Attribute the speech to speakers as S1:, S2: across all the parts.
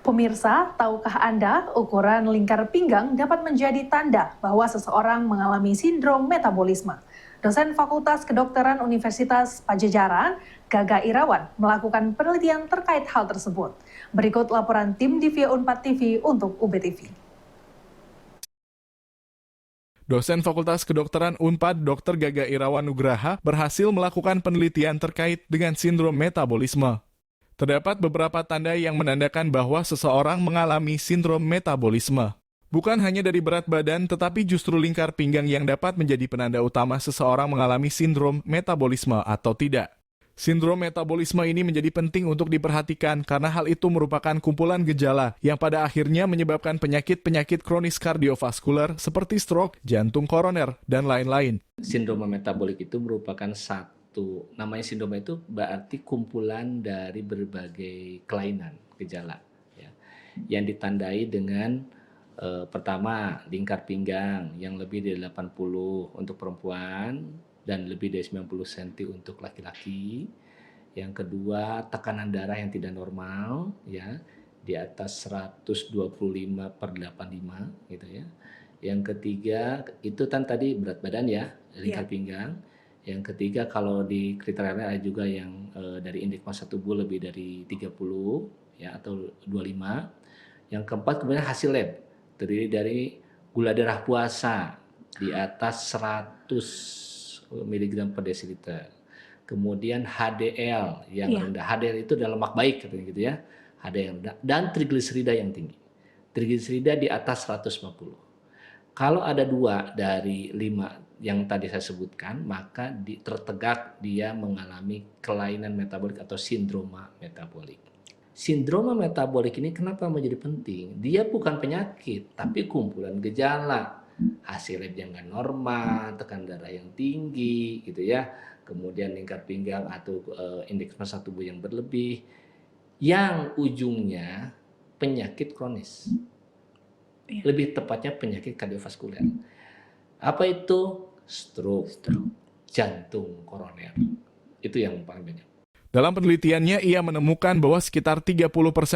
S1: Pemirsa, tahukah Anda ukuran lingkar pinggang dapat menjadi tanda bahwa seseorang mengalami sindrom metabolisme? Dosen Fakultas Kedokteran Universitas Padjadjaran, Gaga Irawan, melakukan penelitian terkait hal tersebut. Berikut laporan tim Divia Unpad TV untuk UBTV.
S2: Dosen Fakultas Kedokteran Unpad Dr. Gaga Irawan Nugraha berhasil melakukan penelitian terkait dengan sindrom metabolisme. Terdapat beberapa tanda yang menandakan bahwa seseorang mengalami sindrom metabolisme. Bukan hanya dari berat badan, tetapi justru lingkar pinggang yang dapat menjadi penanda utama seseorang mengalami sindrom metabolisme atau tidak. Sindrom metabolisme ini menjadi penting untuk diperhatikan karena hal itu merupakan kumpulan gejala yang pada akhirnya menyebabkan penyakit-penyakit kronis kardiovaskuler seperti stroke, jantung koroner, dan lain-lain.
S3: Sindrom metabolik itu merupakan namanya sindrom itu berarti kumpulan dari berbagai kelainan gejala ya, yang ditandai dengan pertama lingkar pinggang yang lebih dari 80 untuk perempuan dan lebih dari 90 cm untuk laki-laki. Yang kedua, tekanan darah yang tidak normal ya, di atas 125/85 gitu ya. Yang ketiga, itu kan tadi berat badan ya, lingkar pinggang. Yang ketiga, kalau di kriteria ada juga yang dari indeks massa tubuh lebih dari 30 ya atau 25. Yang keempat kemudian hasil lab terdiri dari gula darah puasa di atas 100 mg per desiliter. Kemudian HDL yang rendah. HDL itu adalah lemak baik katanya gitu ya. HDL yang rendah dan trigliserida yang tinggi. Trigliserida di atas 150. Kalau ada 2 dari 5 yang tadi saya sebutkan, maka tertegak dia mengalami kelainan metabolik atau sindroma metabolik. Sindroma metabolik ini kenapa menjadi penting? Dia bukan penyakit, tapi kumpulan gejala. Hasil lab yang nggak normal, tekanan darah yang tinggi, gitu ya. Kemudian lingkar pinggang atau indeks massa tubuh yang berlebih, yang ujungnya penyakit kronis. Lebih tepatnya penyakit kardiovaskuler. Apa itu? Stroke, jantung koroner. Itu yang paling banyak.
S2: Dalam penelitiannya, ia menemukan bahwa sekitar 30%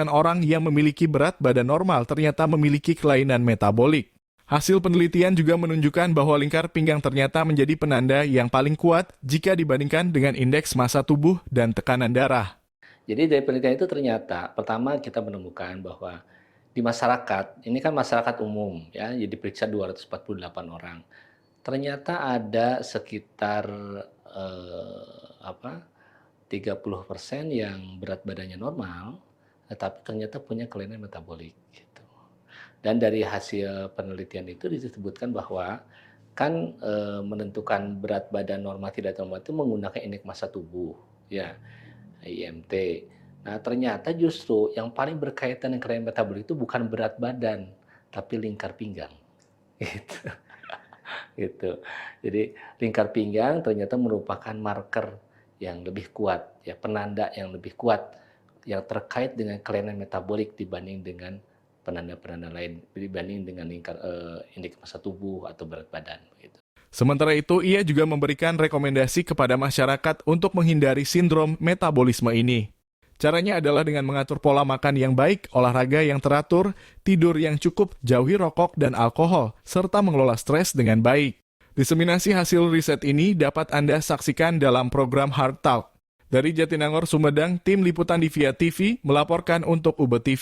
S2: orang yang memiliki berat badan normal ternyata memiliki kelainan metabolik. Hasil penelitian juga menunjukkan bahwa lingkar pinggang ternyata menjadi penanda yang paling kuat jika dibandingkan dengan indeks massa tubuh dan tekanan darah.
S3: Jadi dari penelitian itu ternyata, pertama kita menemukan bahwa di masyarakat, ini kan masyarakat umum ya, jadi diperiksa 248 orang. Ternyata ada sekitar 30% yang berat badannya normal, tetapi ternyata punya kelainan metabolik. Gitu. Dan dari hasil penelitian itu disebutkan bahwa kan menentukan berat badan normal tidak normal itu menggunakan indeks massa tubuh, ya IMT. Nah ternyata justru yang paling berkaitan dengan kelainan metabolik itu bukan berat badan, tapi lingkar pinggang. Gitu. Gitu. Jadi lingkar pinggang ternyata merupakan marker yang lebih kuat, ya penanda yang lebih kuat yang terkait dengan kelainan metabolik dibanding dengan penanda-penanda lain, dibanding dengan indeks massa tubuh atau berat badan. Gitu.
S2: Sementara itu, ia juga memberikan rekomendasi kepada masyarakat untuk menghindari sindrom metabolisme ini. Caranya adalah dengan mengatur pola makan yang baik, olahraga yang teratur, tidur yang cukup, jauhi rokok dan alkohol, serta mengelola stres dengan baik. Diseminasi hasil riset ini dapat Anda saksikan dalam program Heart Talk. Dari Jatinangor, Sumedang, tim liputan Divia TV melaporkan untuk UBTV.